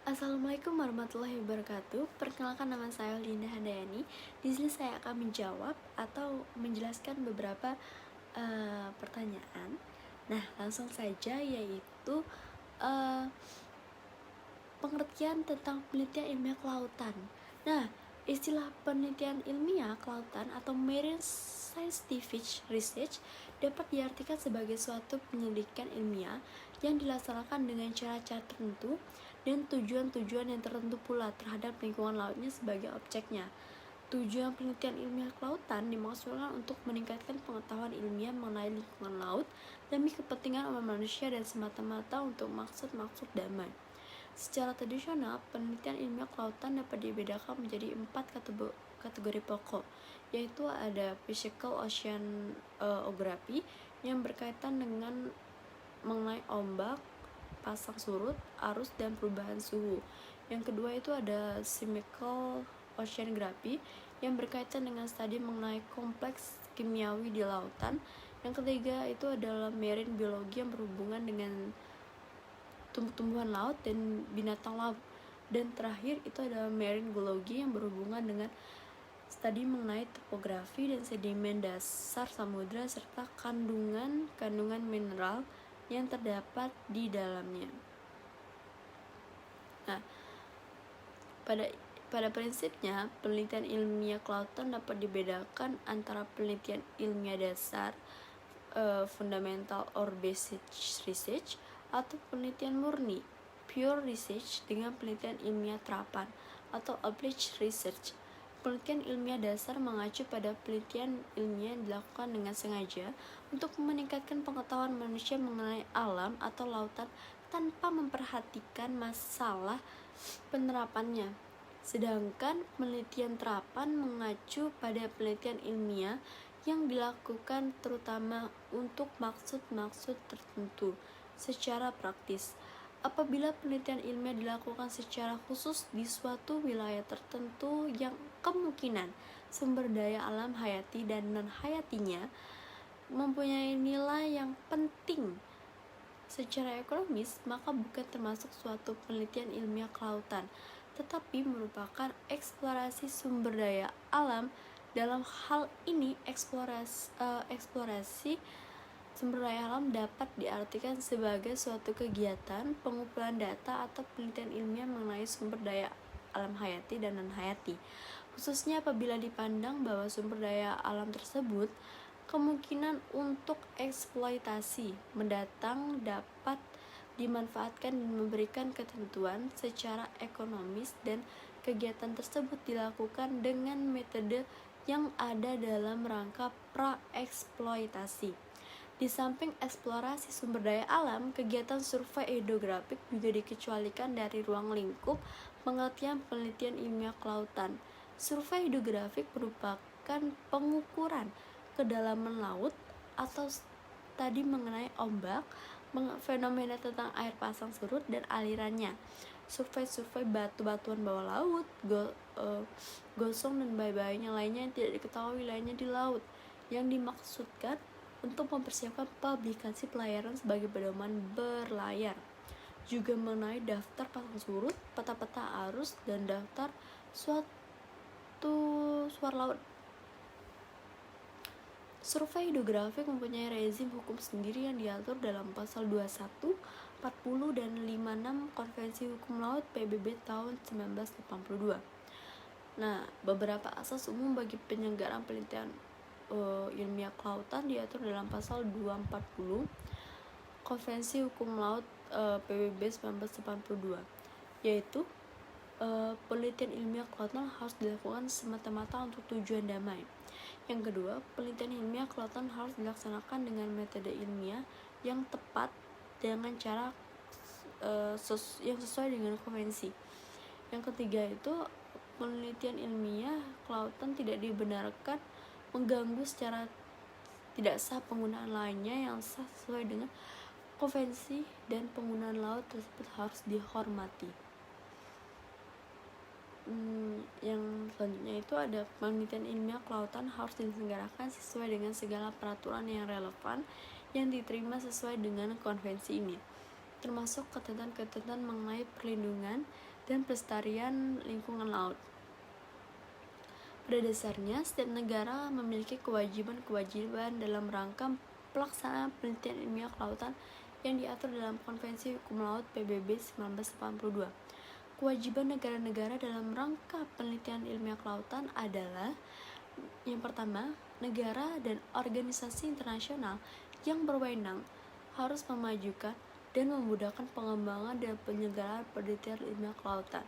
Assalamualaikum warahmatullahi wabarakatuh. Perkenalkan, nama saya Linda Handayani. Di sini saya akan menjawab atau menjelaskan beberapa pertanyaan. Nah, langsung saja, yaitu pengertian tentang penelitian ilmiah kelautan. Nah, istilah penelitian ilmiah kelautan atau marine scientific research dapat diartikan sebagai suatu penyelidikan ilmiah yang dilaksanakan dengan cara-cara tertentu dan tujuan-tujuan yang tertentu pula terhadap lingkungan lautnya sebagai objeknya. Tujuan penelitian ilmiah kelautan dimaksudkan untuk meningkatkan pengetahuan ilmiah mengenai lingkungan laut demi kepentingan umat manusia dan semata-mata untuk maksud-maksud damai. Secara tradisional, penelitian ilmiah kelautan dapat dibedakan menjadi 4 kategori pokok, yaitu ada physical oceanography yang berkaitan dengan mengenai ombak, pasang surut, arus, dan perubahan suhu. Yang kedua itu ada chemical oceanography yang berkaitan dengan studi mengenai kompleks kimiawi di lautan. Yang ketiga itu adalah marine biologi yang berhubungan dengan tumbuh-tumbuhan laut dan binatang laut. Dan terakhir itu adalah marine geology yang berhubungan dengan studi mengenai topografi dan sedimen dasar samudra serta kandungan mineral yang terdapat di dalamnya. Nah, pada prinsipnya, penelitian ilmiah kelautan dapat dibedakan antara penelitian ilmiah dasar, fundamental or basic research, atau penelitian murni, pure research, dengan penelitian ilmiah terapan atau applied research. Penelitian ilmiah dasar mengacu pada penelitian ilmiah yang dilakukan dengan sengaja untuk meningkatkan pengetahuan manusia mengenai alam atau lautan tanpa memperhatikan masalah penerapannya. Sedangkan penelitian terapan mengacu pada penelitian ilmiah yang dilakukan terutama untuk maksud-maksud tertentu secara praktis. Apabila penelitian ilmiah dilakukan secara khusus di suatu wilayah tertentu yang kemungkinan sumber daya alam hayati dan non-hayatinya mempunyai nilai yang penting secara ekonomis, maka bukan termasuk suatu penelitian ilmiah kelautan, tetapi merupakan eksplorasi sumber daya alam. Dalam hal ini, eksplorasi sumber daya alam dapat diartikan sebagai suatu kegiatan pengumpulan data atau penelitian ilmiah mengenai sumber daya alam hayati dan non-hayati, khususnya apabila dipandang bahwa sumber daya alam tersebut kemungkinan untuk eksploitasi mendatang dapat dimanfaatkan dan memberikan ketentuan secara ekonomis, dan kegiatan tersebut dilakukan dengan metode yang ada dalam rangka praeksploitasi. Di samping eksplorasi sumber daya alam, kegiatan survei hidrografik juga dikecualikan dari ruang lingkup pengertian penelitian ilmiah kelautan. Survei hidrografik merupakan pengukuran kedalaman laut atau tadi mengenai ombak, fenomena tentang air pasang surut dan alirannya. Survei batu-batuan bawah laut, gosong dan bayi-bayinya lainnya yang tidak diketahui lainnya di laut, yang dimaksudkan untuk mempersiapkan publikasi pelayaran sebagai pedoman berlayar. Juga mengenai daftar pasang surut, peta-peta arus, dan daftar suar laut. Survei hidrografik mempunyai rezim hukum sendiri yang diatur dalam pasal 21, 40, dan 56 Konvensi Hukum Laut PBB tahun 1982. Nah, beberapa asas umum bagi penyelenggaraan penelitian ilmiah kelautan diatur dalam pasal 240 Konvensi Hukum Laut PBB 1982, yaitu penelitian ilmiah kelautan harus dilakukan semata-mata untuk tujuan damai. Yang kedua, penelitian ilmiah kelautan harus dilaksanakan dengan metode ilmiah yang tepat dengan cara yang sesuai dengan konvensi. Yang ketiga itu, penelitian ilmiah kelautan tidak dibenarkan mengganggu secara tidak sah penggunaan lainnya yang sah sesuai dengan konvensi, dan penggunaan laut tersebut harus dihormati. Yang selanjutnya itu ada penelitian ilmiah kelautan harus diselenggarakan sesuai dengan segala peraturan yang relevan yang diterima sesuai dengan konvensi ini. termasuk ketentuan-ketentuan mengenai perlindungan dan pelestarian lingkungan laut. Pada dasarnya, setiap negara memiliki kewajiban-kewajiban dalam rangka pelaksanaan penelitian ilmiah kelautan yang diatur dalam Konvensi Hukum Laut PBB 1982. Kewajiban negara-negara dalam rangka penelitian ilmiah kelautan adalah: yang pertama, negara dan organisasi internasional yang berwenang harus memajukan dan memudahkan pengembangan dan penyelenggaraan penelitian ilmiah kelautan.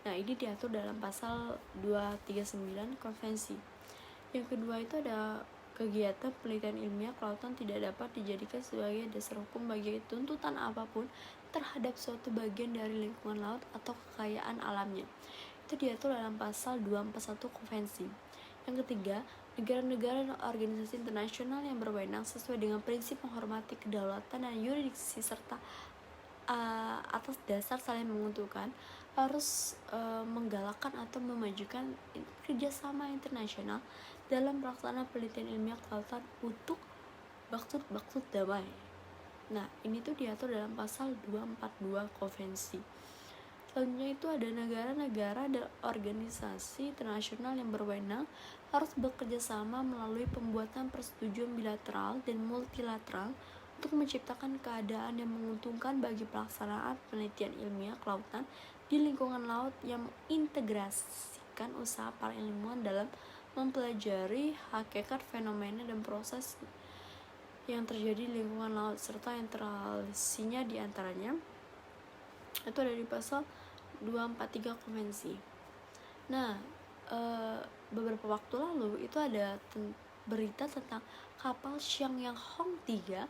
Nah, ini diatur dalam pasal 239 konvensi. Yang kedua itu ada kegiatan penelitian ilmiah kelautan tidak dapat dijadikan sebagai dasar hukum bagi tuntutan apapun terhadap suatu bagian dari lingkungan laut atau kekayaan alamnya. Itu diatur dalam pasal 241 konvensi. Yang ketiga, negara-negara dan organisasi internasional yang berwenang sesuai dengan prinsip menghormati kedaulatan dan yurisdiksi serta atas dasar saling menguntungkan harus menggalakkan atau memajukan kerjasama internasional dalam pelaksanaan penelitian ilmiah kelautan untuk maksud damai. Nah, ini tuh diatur dalam pasal 242 konvensi. Selanjutnya itu ada negara-negara dan organisasi internasional yang berwenang harus bekerja sama melalui pembuatan persetujuan bilateral dan multilateral untuk menciptakan keadaan yang menguntungkan bagi pelaksanaan penelitian ilmiah kelautan di lingkungan laut yang mengintegrasikan usaha para ilmuwan dalam mempelajari hakikat fenomena dan proses yang terjadi di lingkungan laut serta interalisinya di antaranya. Itu ada di pasal 243 konvensi. Nah, beberapa waktu lalu itu ada berita tentang kapal Xiangyang Hong 3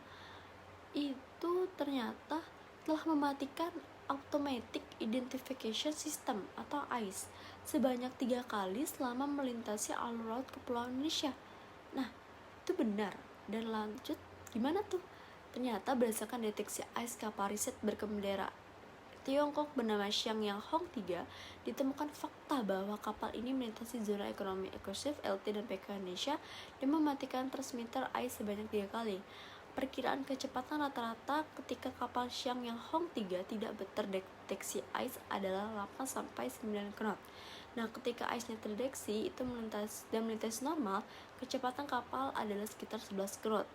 itu ternyata telah mematikan Automatic Identification System atau AIS sebanyak 3 kali selama melintasi alur laut Kepulauan Indonesia. Nah, itu benar. Dan lanjut, gimana tuh? Ternyata berdasarkan deteksi AIS kapal riset berkendara Tiongkok bernama Xiangyang Hong 3, ditemukan fakta bahwa kapal ini melintasi zona ekonomi eksklusif LT dan PK Indonesia dan mematikan transmitter AIS sebanyak 3 kali. Perkiraan kecepatan rata-rata ketika kapal Xiangyang Hong 3 tidak terdeteksi AIS adalah 8-9 knot. Nah, ketika AIS-nya terdeteksi itu melintas normal, kecepatan kapal adalah sekitar 11 knot.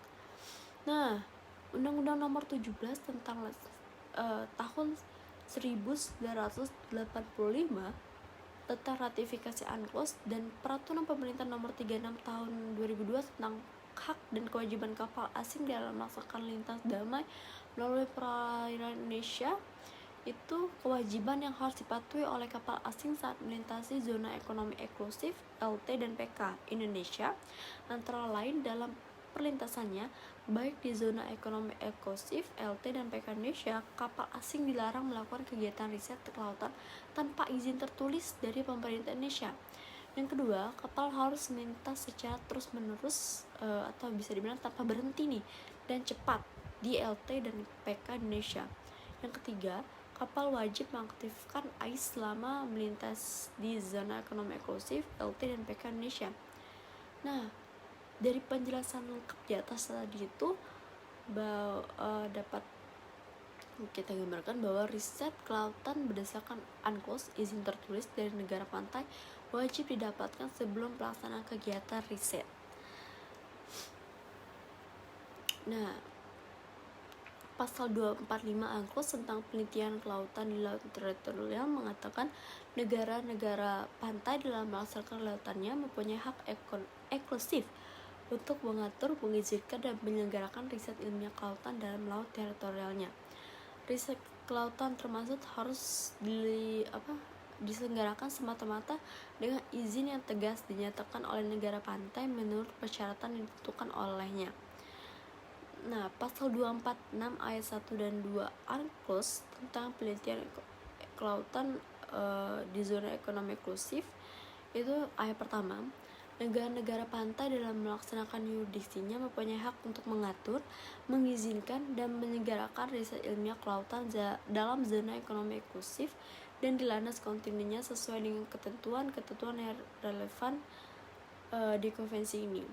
Nah, Undang-Undang Nomor 17 tentang tahun 1985 tentang ratifikasi UNCLOS dan Peraturan Pemerintah Nomor 36 Tahun 2002 tentang hak dan kewajiban kapal asing dalam melaksanakan lintas damai melalui perairan Indonesia, itu kewajiban yang harus dipatuhi oleh kapal asing saat melintasi zona ekonomi eksklusif LT dan PK Indonesia, antara lain dalam perlintasannya baik di zona ekonomi eksklusif LT dan PK Indonesia, kapal asing dilarang melakukan kegiatan riset kelautan tanpa izin tertulis dari pemerintah Indonesia. Yang kedua, kapal harus melintas secara terus-menerus atau bisa dibilang tanpa berhenti nih dan cepat di LT dan PK Indonesia. Yang ketiga, kapal wajib mengaktifkan AIS selama melintas di zona ekonomi eksklusif LT dan PK Indonesia. Nah, dari penjelasan lengkap di atas tadi itu dapat kita gambarkan bahwa riset kelautan berdasarkan UNCLOS izin tertulis dari negara pantai wajib didapatkan sebelum pelaksanaan kegiatan riset. Nah, pasal 245 UNCLOS tentang penelitian kelautan di laut teritorial mengatakan negara-negara pantai dalam melaksanakan lautannya mempunyai hak eksklusif untuk mengatur, mengizinkan, dan menyelenggarakan riset ilmiah kelautan dalam laut teritorialnya. Riset kelautan termasuk harus diselenggarakan semata-mata dengan izin yang tegas dinyatakan oleh negara pantai menurut persyaratan yang ditentukan olehnya. Nah, pasal 246 ayat 1 dan 2 UNCLOS tentang penelitian kelautan di zona ekonomi eksklusif itu ayat pertama, negara-negara pantai dalam melaksanakan yurisdiksinya mempunyai hak untuk mengatur, mengizinkan, dan menyelenggarakan riset ilmiah kelautan dalam zona ekonomi eksklusif dan di landas kontinennya sesuai dengan ketentuan-ketentuan yang relevan di konvensi ini.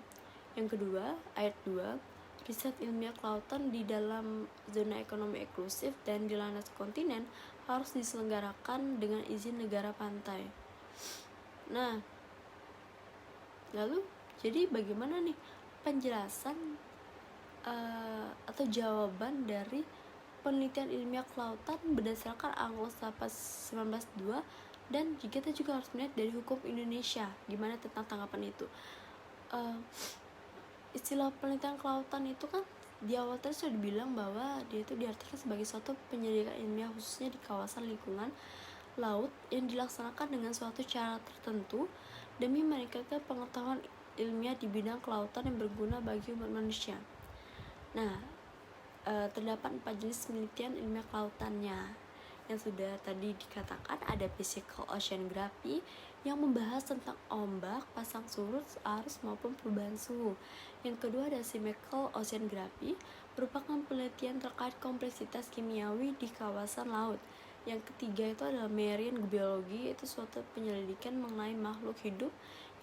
Yang kedua, ayat 2, riset ilmiah kelautan di dalam zona ekonomi eksklusif dan di landas kontinen harus diselenggarakan dengan izin negara pantai. Nah, lalu jadi bagaimana nih penjelasan atau jawaban dari penelitian ilmiah kelautan berdasarkan Anglus 1902, dan kita juga harus melihat dari hukum Indonesia gimana tentang tanggapan itu. Istilah penelitian kelautan itu kan di awal tadi sudah dibilang bahwa dia itu diartikan sebagai suatu penyelidikan ilmiah khususnya di kawasan lingkungan laut yang dilaksanakan dengan suatu cara tertentu demi meningkatkan pengetahuan ilmiah di bidang kelautan yang berguna bagi umat manusia. Nah, terdapat 4 jenis penelitian ilmiah kelautannya yang sudah tadi dikatakan. Ada physical oceanography yang membahas tentang ombak, pasang surut, arus maupun perubahan suhu. Yang kedua ada chemical oceanography, merupakan penelitian terkait kompleksitas kimiawi di kawasan laut. Yang ketiga itu adalah marine biology, yaitu suatu penyelidikan mengenai makhluk hidup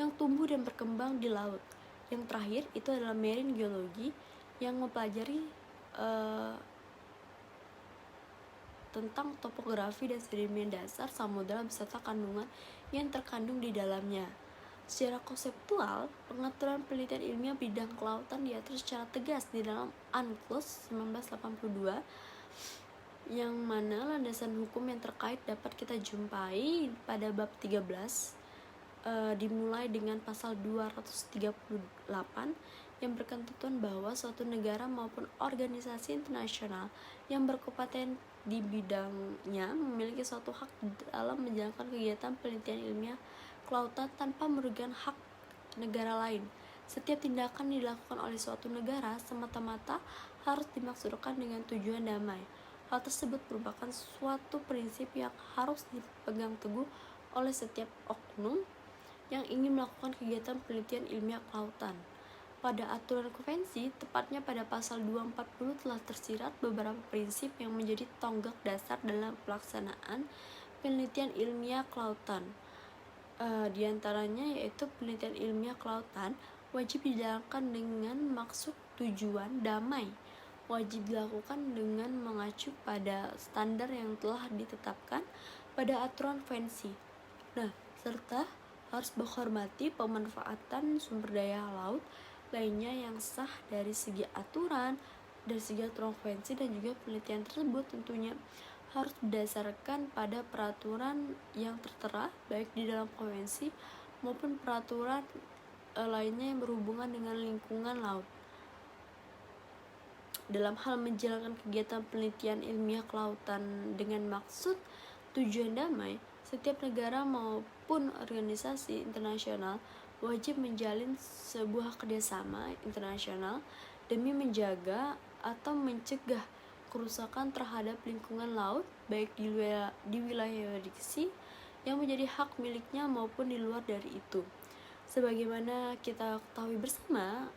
yang tumbuh dan berkembang di laut. Yang terakhir itu adalah marine geology yang mempelajari tentang topografi dan sedimen dasar samudera beserta kandungan yang terkandung di dalamnya. Secara konseptual, pengaturan penelitian ilmiah bidang kelautan diatur secara tegas di dalam UNCLOS 1982, yang mana landasan hukum yang terkait dapat kita jumpai pada bab 13, dimulai dengan pasal 238 yang berketentuan bahwa suatu negara maupun organisasi internasional yang berkompeten di bidangnya memiliki suatu hak dalam menjalankan kegiatan penelitian ilmiah kelautan tanpa merugikan hak negara lain. Setiap tindakan dilakukan oleh suatu negara semata-mata harus dimaksudkan dengan tujuan damai. Hal tersebut merupakan suatu prinsip yang harus dipegang teguh oleh setiap oknum yang ingin melakukan kegiatan penelitian ilmiah kelautan. Pada aturan konvensi, tepatnya pada pasal 240 telah tersirat beberapa prinsip yang menjadi tonggak dasar dalam pelaksanaan penelitian ilmiah kelautan. Di antaranya yaitu penelitian ilmiah kelautan wajib dijalankan dengan maksud tujuan damai, wajib dilakukan dengan mengacu pada standar yang telah ditetapkan pada aturan konvensi. Nah, serta harus menghormati pemanfaatan sumber daya laut lainnya yang sah dari segi aturan, dari segi aturan konvensi, dan juga penelitian tersebut tentunya harus berdasarkan pada peraturan yang tertera baik di dalam konvensi maupun peraturan lainnya yang berhubungan dengan lingkungan laut. Dalam hal menjalankan kegiatan penelitian ilmiah kelautan dengan maksud tujuan damai, setiap negara maupun organisasi internasional wajib menjalin sebuah kerjasama internasional demi menjaga atau mencegah kerusakan terhadap lingkungan laut baik di wilayah yurisdiksi yang menjadi hak miliknya maupun di luar dari itu. Sebagaimana kita ketahui bersama,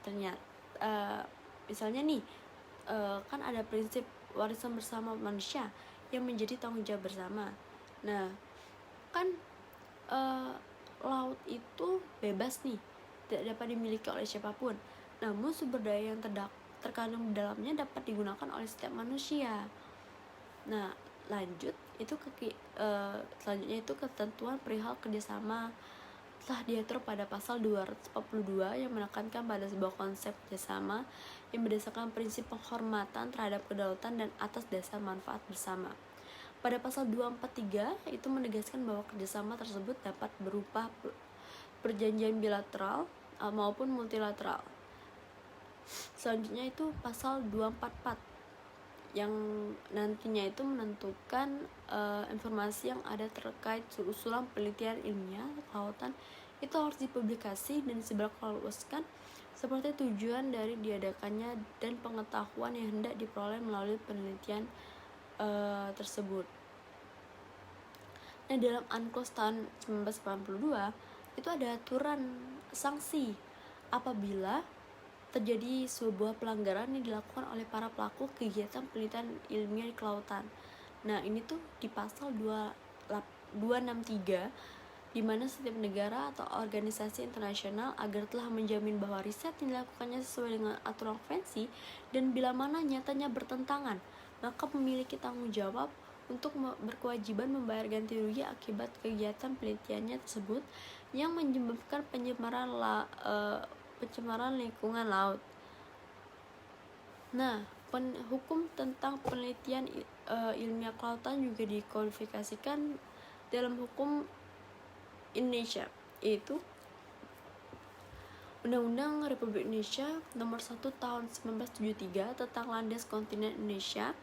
ternyata misalnya nih, kan ada prinsip warisan bersama manusia yang menjadi tanggung jawab bersama. Nah, kan laut itu bebas nih, tidak dapat dimiliki oleh siapapun. Namun sumber daya yang terkandung di dalamnya dapat digunakan oleh setiap manusia. Nah, lanjut itu selanjutnya itu ketentuan perihal kerjasama telah diatur pada pasal 242 yang menekankan pada sebuah konsep kerjasama yang berdasarkan prinsip penghormatan terhadap kedaulatan dan atas dasar manfaat bersama. Pada pasal 243 itu menegaskan bahwa kerjasama tersebut dapat berupa perjanjian bilateral maupun multilateral. Selanjutnya itu pasal 244 yang nantinya itu menentukan informasi yang ada terkait usulan penelitian ilmiah kelautan itu harus dipublikasi dan disebarluaskan seperti tujuan dari diadakannya dan pengetahuan yang hendak diperoleh melalui penelitian tersebut. Nah, dalam UNCLOS tahun 1982 itu ada aturan sanksi apabila terjadi sebuah pelanggaran yang dilakukan oleh para pelaku kegiatan penelitian ilmiah di kelautan. Nah, ini tuh di pasal 263 di mana setiap negara atau organisasi internasional agar telah menjamin bahwa riset yang dilakukannya sesuai dengan aturan konvensi dan bila mana nyatanya bertentangan, maka memiliki tanggung jawab untuk berkewajiban membayar ganti rugi akibat kegiatan penelitiannya tersebut yang menyebabkan pencemaran lingkungan laut. Nah, hukum tentang penelitian ilmiah kelautan juga dikodifikasikan dalam hukum Indonesia, yaitu Undang-Undang Republik Indonesia Nomor 1 Tahun 1973 tentang landas kontinen Indonesia,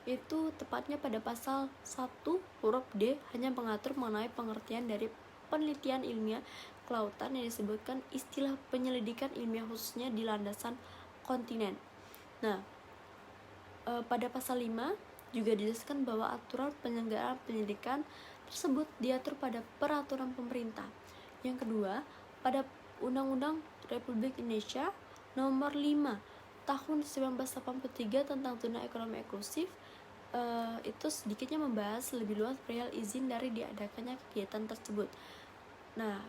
itu tepatnya pada pasal 1 huruf D hanya mengatur mengenai pengertian dari penelitian ilmiah kelautan yang disebutkan istilah penyelidikan ilmiah khususnya di landasan kontinen. Nah, pada pasal 5 juga dijelaskan bahwa aturan penyelenggaraan penyelidikan tersebut diatur pada peraturan pemerintah. Yang kedua, pada Undang-Undang Republik Indonesia Nomor 5 Tahun 1983 tentang Zona Ekonomi Eksklusif, itu sedikitnya membahas lebih luas perihal izin dari diadakannya kegiatan tersebut. Nah,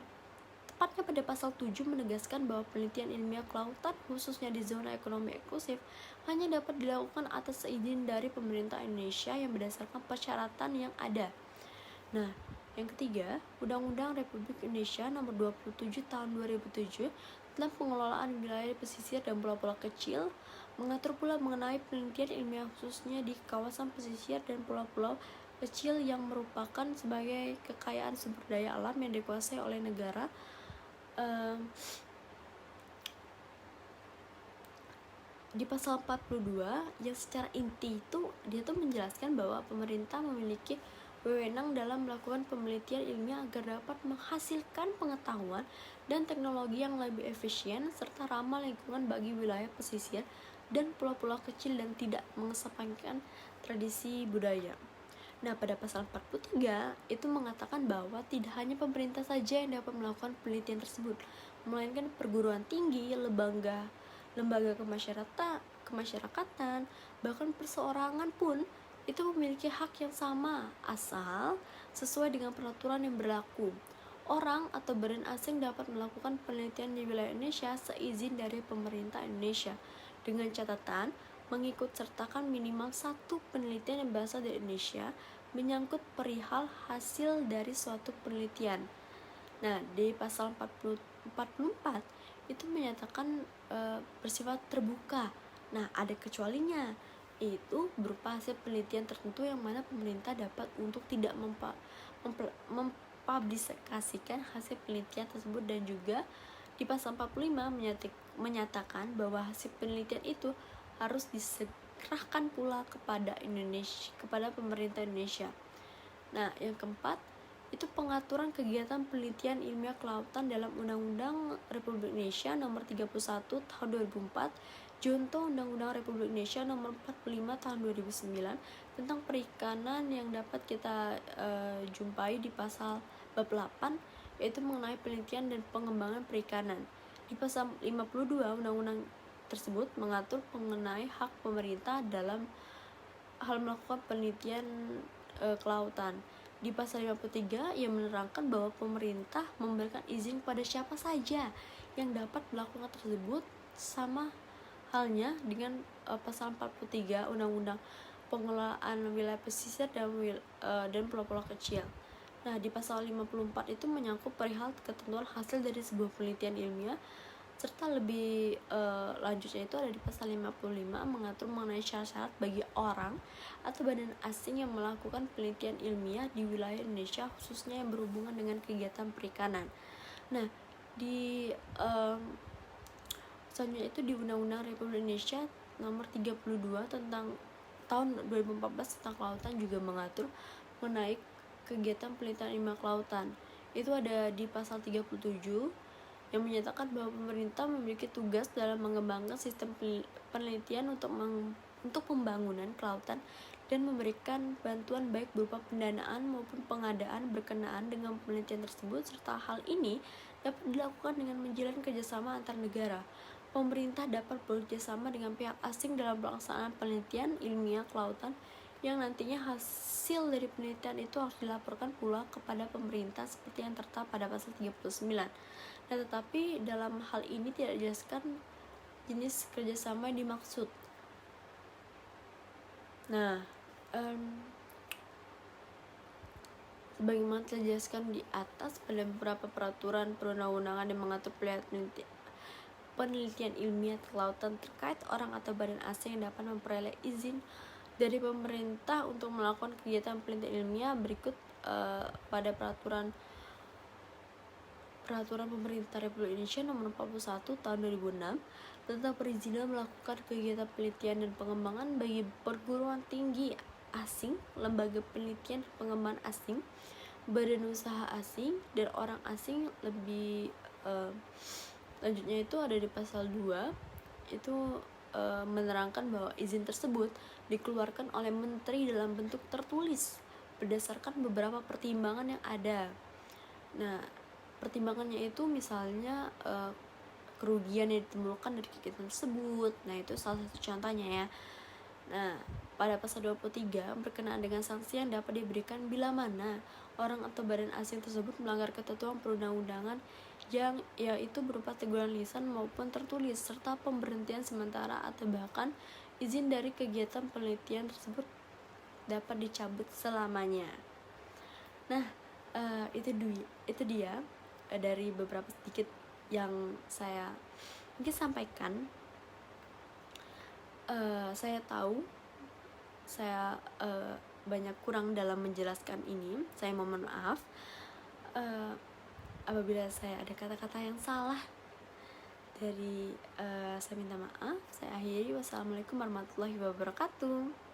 tepatnya pada pasal 7 menegaskan bahwa penelitian ilmiah kelautan khususnya di zona ekonomi eksklusif hanya dapat dilakukan atas izin dari pemerintah Indonesia yang berdasarkan persyaratan yang ada. Nah, yang ketiga, Undang-Undang Republik Indonesia Nomor 27 Tahun 2007 tentang pengelolaan wilayah pesisir dan pulau-pulau kecil mengatur pula mengenai penelitian ilmiah khususnya di kawasan pesisir dan pulau-pulau kecil yang merupakan sebagai kekayaan sumber daya alam yang dikuasai oleh negara. Di pasal 42 yang secara inti itu dia tuh menjelaskan bahwa pemerintah memiliki wewenang dalam melakukan penelitian ilmiah agar dapat menghasilkan pengetahuan dan teknologi yang lebih efisien serta ramah lingkungan bagi wilayah pesisir dan pulau-pulau kecil dan tidak mengesampingkan tradisi budaya. Nah, pada pasal 43 itu mengatakan bahwa tidak hanya pemerintah saja yang dapat melakukan penelitian tersebut, melainkan perguruan tinggi, lembaga kemasyarakatan, bahkan perseorangan pun itu memiliki hak yang sama asal sesuai dengan peraturan yang berlaku. Orang atau badan asing dapat melakukan penelitian di wilayah Indonesia seizin dari pemerintah Indonesia dengan catatan mengikut sertakan minimal satu penelitian yang berasal dari Indonesia menyangkut perihal hasil dari suatu penelitian. Nah, di pasal 44 itu menyatakan bersifat terbuka. Nah, ada kecualinya, itu berupa hasil penelitian tertentu yang mana pemerintah dapat untuk tidak mempublikasikan hasil penelitian tersebut, dan juga di pasal 45 menyatakan bahwa hasil penelitian itu harus diserahkan pula kepada pemerintah Indonesia. Nah, yang keempat itu pengaturan kegiatan penelitian ilmiah kelautan dalam Undang-Undang Republik Indonesia Nomor 31 Tahun 2004, Junto Undang-Undang Republik Indonesia Nomor 45 Tahun 2009 tentang perikanan yang dapat kita jumpai di pasal bab 8, yaitu mengenai penelitian dan pengembangan perikanan. Di pasal 52 Undang-Undang tersebut mengatur mengenai hak pemerintah dalam hal melakukan penelitian kelautan. Di pasal 53 ia menerangkan bahwa pemerintah memberikan izin kepada siapa saja yang dapat melakukan tersebut, sama halnya dengan pasal 43 Undang-Undang Pengelolaan Wilayah Pesisir dan Pulau-Pulau Kecil. Nah, di pasal 54 itu menyangkut perihal ketentuan hasil dari sebuah penelitian ilmiah, serta lebih lanjutnya itu ada di pasal 55 mengatur mengenai syarat-syarat bagi orang atau badan asing yang melakukan penelitian ilmiah di wilayah Indonesia khususnya yang berhubungan dengan kegiatan perikanan. Nah, di selanjutnya itu di Undang-Undang Republik Indonesia Nomor 32 tentang tahun 2014 tentang kelautan juga mengatur mengenai kegiatan penelitian ilmiah kelautan. Itu ada di pasal 37 yang menyatakan bahwa pemerintah memiliki tugas dalam mengembangkan sistem penelitian untuk pembangunan kelautan dan memberikan bantuan baik berupa pendanaan maupun pengadaan berkenaan dengan penelitian tersebut, serta hal ini dapat dilakukan dengan menjalin kerjasama antar negara. Pemerintah dapat bekerjasama dengan pihak asing dalam pelaksanaan penelitian ilmiah kelautan yang nantinya hasil dari penelitian itu harus dilaporkan pula kepada pemerintah seperti yang tertera pada pasal 39. Nah, tetapi dalam hal ini tidak dijelaskan jenis kerjasama yang dimaksud. Nah, sebagaimana telah dijelaskan di atas, pada beberapa peraturan perundang-undangan yang mengatur penelitian ilmiah kelautan terkait orang atau badan asing yang dapat memperoleh izin dari pemerintah untuk melakukan kegiatan penelitian ilmiah berikut pada peraturan pemerintah Republik Indonesia nomor 41 tahun 2006 tentang perizinan melakukan kegiatan penelitian dan pengembangan bagi perguruan tinggi asing, lembaga penelitian dan pengembangan asing, badan usaha asing, dan orang asing. Lebih lanjutnya itu ada di pasal 2, itu menerangkan bahwa izin tersebut dikeluarkan oleh menteri dalam bentuk tertulis berdasarkan beberapa pertimbangan yang ada. Nah, pertimbangannya itu misalnya kerugian yang ditimbulkan dari kegiatan tersebut. Nah, itu salah satu contohnya ya. Nah, pada pasal 23 berkenaan dengan sanksi yang dapat diberikan bila mana orang atau badan asing tersebut melanggar ketentuan perundang-undangan yang yaitu berupa teguran lisan maupun tertulis, serta pemberhentian sementara atau bahkan izin dari kegiatan penelitian tersebut dapat dicabut selamanya. Nah, itu dia dari beberapa sedikit yang saya mungkin sampaikan. Saya tahu saya banyak kurang dalam menjelaskan ini. Saya mohon maaf apabila saya ada kata-kata yang salah. Saya minta maaf. Saya akhiri. Wassalamualaikum warahmatullahi wabarakatuh.